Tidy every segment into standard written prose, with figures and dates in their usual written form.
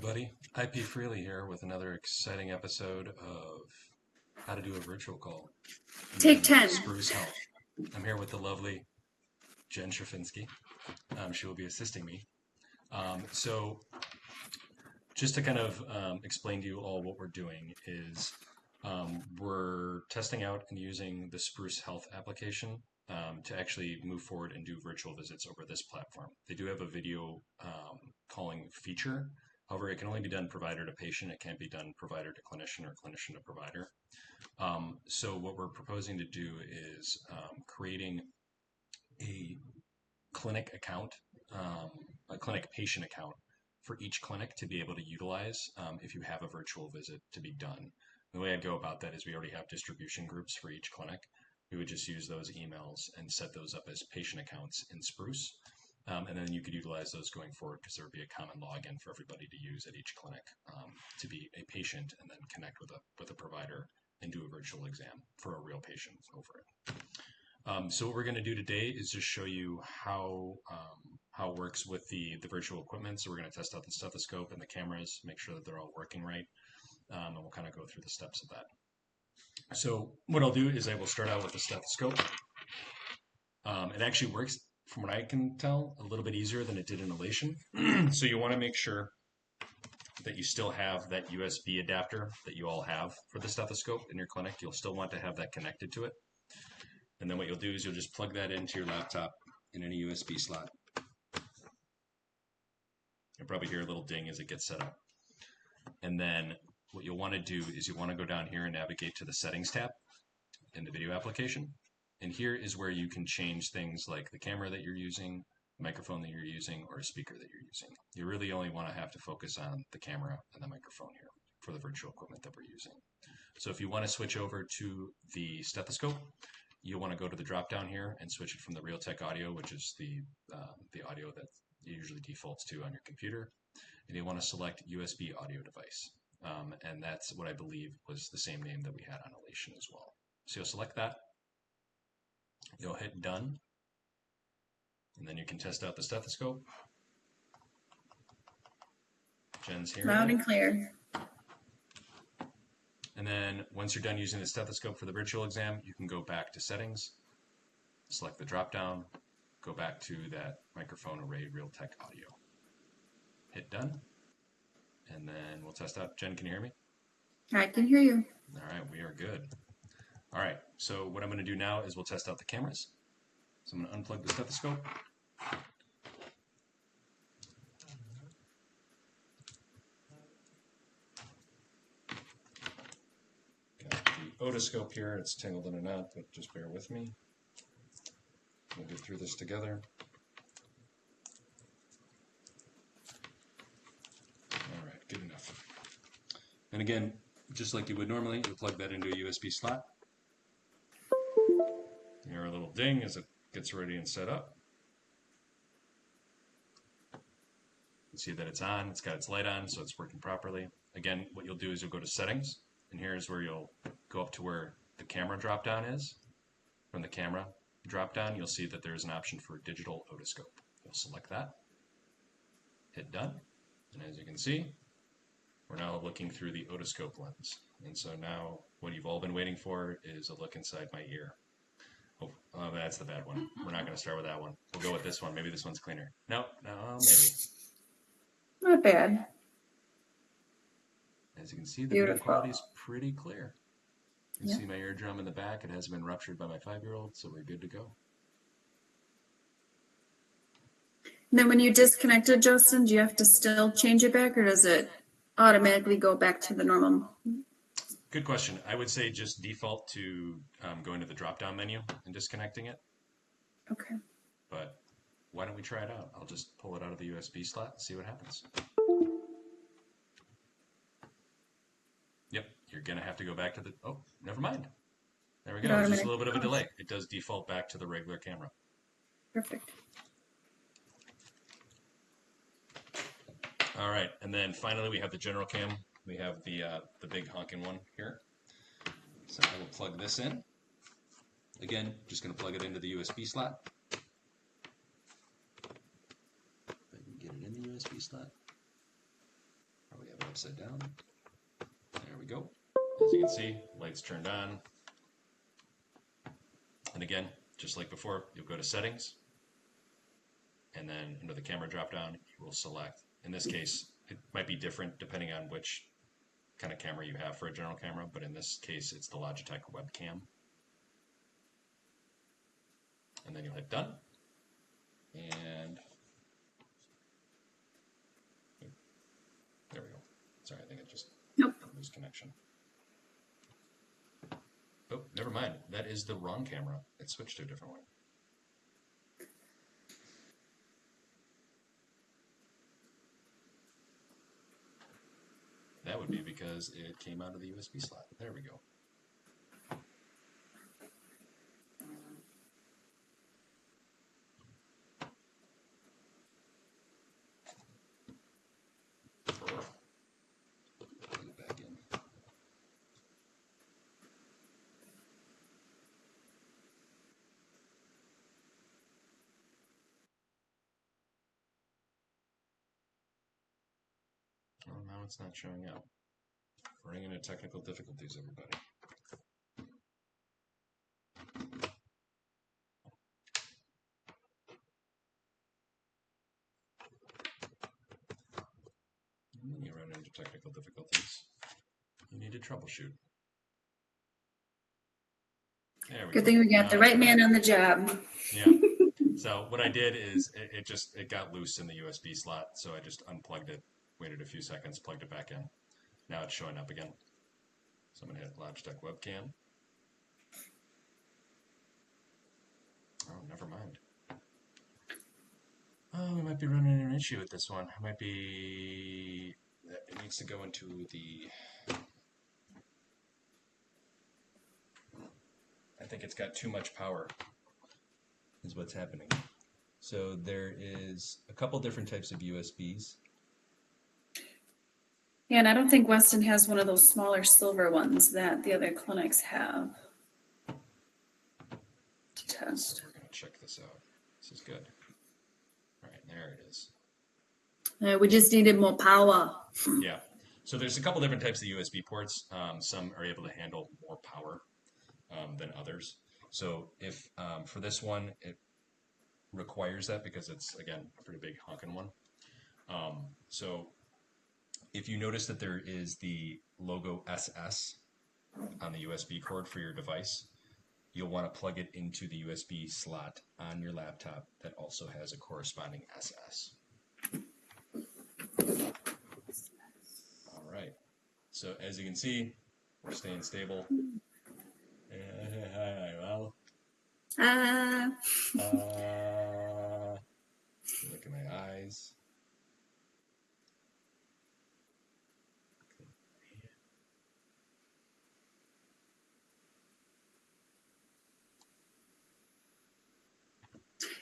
everybody. IP Freely here with another exciting episode of How to Do a Virtual Call Take using 10. Spruce Health. I'm here with the lovely Jen Strafinsky. She will be assisting me. So just to kind of explain to you all what we're doing is we're testing out and using the Spruce Health application to actually move forward and do virtual visits over this platform. They do have a video calling feature. However, it can only be done provider to patient. It can't be done provider to clinician or clinician to provider. So what we're proposing to do is creating a clinic account, a clinic patient account for each clinic to be able to utilize if you have a virtual visit to be done. The way I'd go about that is we already have distribution groups for each clinic. We would just use those emails and set those up as patient accounts in Spruce. And then you could utilize those going forward because there would be a common login for everybody to use at each clinic to be a patient and then connect with a provider and do a virtual exam for a real patient over it. So what we're going to do today is just show you how it works with the virtual equipment. So we're going to test out the stethoscope and the cameras, make sure that they're all working right, and we'll kind of go through the steps of that. So what I'll do is I will start out with the stethoscope. It actually works, from what I can tell, a little bit easier than it did in Elation. So you want to make sure that you still have that USB adapter that you all have for the stethoscope in your clinic. You'll still want to have that connected to it. And then what you'll do is you'll just plug that into your laptop in any USB slot. You'll probably hear a little ding as it gets set up. And then what you'll want to do is you want to go down here and navigate to the settings tab in the video application. And here is where you can change things like the camera that you're using, the microphone that you're using, or a speaker that you're using. You really only want to have to focus on the camera and the microphone here for the virtual equipment that we're using. So if you want to switch over to the stethoscope, you'll want to go to the drop down here and switch it from the Realtek audio, which is the audio that it usually defaults to on your computer. And you want to select USB audio device. And that's what I believe was the same name that we had on Elation as well. So you'll select that. You'll hit done. And then you can test out the stethoscope. Jen's here. Loud and clear. And then once you're done using the stethoscope for the virtual exam, you can go back to settings, select the drop down, go back to that microphone array Realtek audio. Hit done. And then we'll test out. Jen, can you hear me? I can hear you. All right, we are good. All right, so what I'm going to do now is we'll test out the cameras. So I'm going to unplug the stethoscope. Got the otoscope here. It's tangled in a knot, but just bear with me. We'll get through this together. All right, good enough. And again, just like you would normally, you plug that into a USB slot. You hear a little ding as it gets ready and set up. You see that it's on, it's got its light on, so it's working properly. Again, what you'll do is you'll go to settings, and here's where you'll go up to where the camera drop down is. From the camera drop down, you'll see that there's an option for digital otoscope. You'll select that, hit done, and as you can see, we're now looking through the otoscope lens. And so now what you've all been waiting for is a look inside my ear. Oh, that's the bad one. We're not going to start with that one. We'll go with this one. Maybe this one's cleaner. No, maybe. Not bad. As you can see, the video quality is pretty clear. You can see my eardrum in the back. It hasn't been ruptured by my 5-year-old, so we're good to go. And then when you disconnect it, Justin, do you have to still change it back, or does it automatically go back to the normal? Good question. I would say just default to going to the drop-down menu and disconnecting it. Okay. But why don't we try it out? I'll just pull it out of the USB slot and see what happens. Yep, you're going to have to go back to the... Oh, never mind. There we go. There's just a little bit of a delay. It does default back to the regular camera. Perfect. All right, and then finally we have the general cam. We have the big honking one here. So I will plug this in. Again, just going to plug it into the USB slot. If I can get it in the USB slot. upside down. There we go. As you can see, lights turned on. And again, just like before, you'll go to settings, and then under the camera drop down, you will select. In this case, it might be different depending on which kind of camera you have for a general camera, but in this case, it's the Logitech webcam. And then you'll hit done. And there we go. Sorry, I think it just lose connection. Oh, never mind. That is the wrong camera. It switched to a different one. That would be because it came out of the USB slot. There we go. Put it back in. Oh, now it's not showing up. Running into technical difficulties, everybody. When you run into technical difficulties, you need to troubleshoot. There we Good go. thing we got the right man on the job. Yeah. So what I did is it got loose in the USB slot, so I just unplugged it, waited a few seconds, plugged it back in. Now it's showing up again. So I'm going to hit Logitech webcam. Oh, never mind. Oh, we might be running into an issue with this one. It might be that it needs to go into the... I think it's got too much power is what's happening. So there is a couple different types of USBs. Yeah, and I don't think Weston has one of those smaller silver ones that the other clinics have to test. We're going to check this out. This is good. All right, there it is. We just needed more power. Yeah. So there's a couple different types of USB ports. Some are able to handle more power than others. So if for this one, it requires that because it's, again, a pretty big honking one. So if you notice that there is the logo SS on the USB cord for your device, you'll want to plug it into the USB slot on your laptop that also has a corresponding SS. All right. So as you can see, we're staying stable. Well, look at my eyes.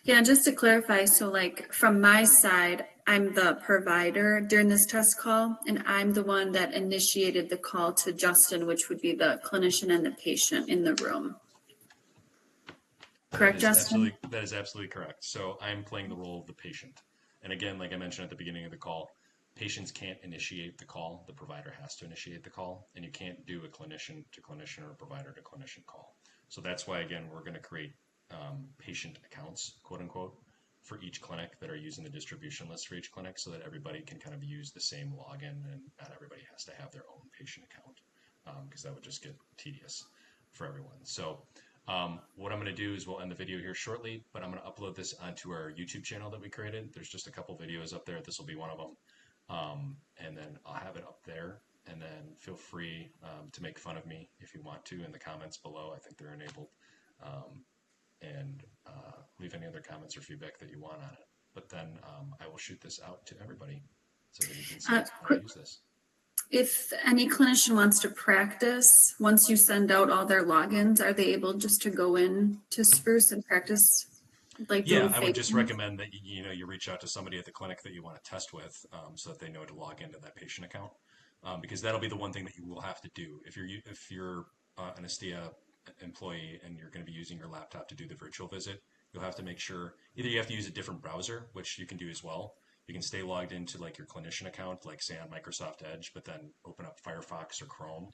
Yeah, just to clarify, so like from my side, I'm the provider during this test call, and I'm the one that initiated the call to Justin, which would be the clinician and the patient in the room. Correct, Justin? That is absolutely correct. So I'm playing the role of the patient. And again, like I mentioned at the beginning of the call, patients can't initiate the call. The provider has to initiate the call, and you can't do a clinician to clinician or a provider to clinician call. So that's why, again, we're going to create patient accounts, quote unquote, for each clinic that are using the distribution list for each clinic so that everybody can kind of use the same login and not everybody has to have their own patient account because that would just get tedious for everyone. So what I'm going to do is we'll end the video here shortly, but I'm going to upload this onto our YouTube channel that we created. There's just a couple videos up there. This will be one of them. And then I'll have it up there. And then feel free to make fun of me if you want to in the comments below. I think they're enabled. And leave any other comments or feedback that you want on it. But then I will shoot this out to everybody so that you can see how to use this. If any clinician wants to practice, once you send out all their logins, are they able just to go in to Spruce and practice? Like yeah, I would just recommend that you reach out to somebody at the clinic that you want to test with so that they know to log into that patient account because that'll be the one thing that you will have to do. If you're an Estia employee and you're going to be using your laptop to do the virtual visit, you'll have to make sure either you have to use a different browser, which you can do as well, You can stay logged into like your clinician account, like say on Microsoft Edge, but then open up Firefox or Chrome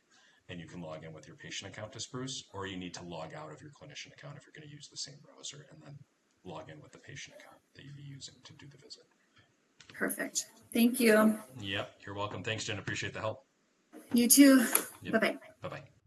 and you can log in with your patient account to Spruce, or you need to log out of your clinician account if you're going to use the same browser and then log in with the patient account that you'd be using to do the visit. Perfect. Thank you. Yep, you're welcome. Thanks, Jen. Appreciate the help. You too. Yep. Bye-bye. Bye-bye.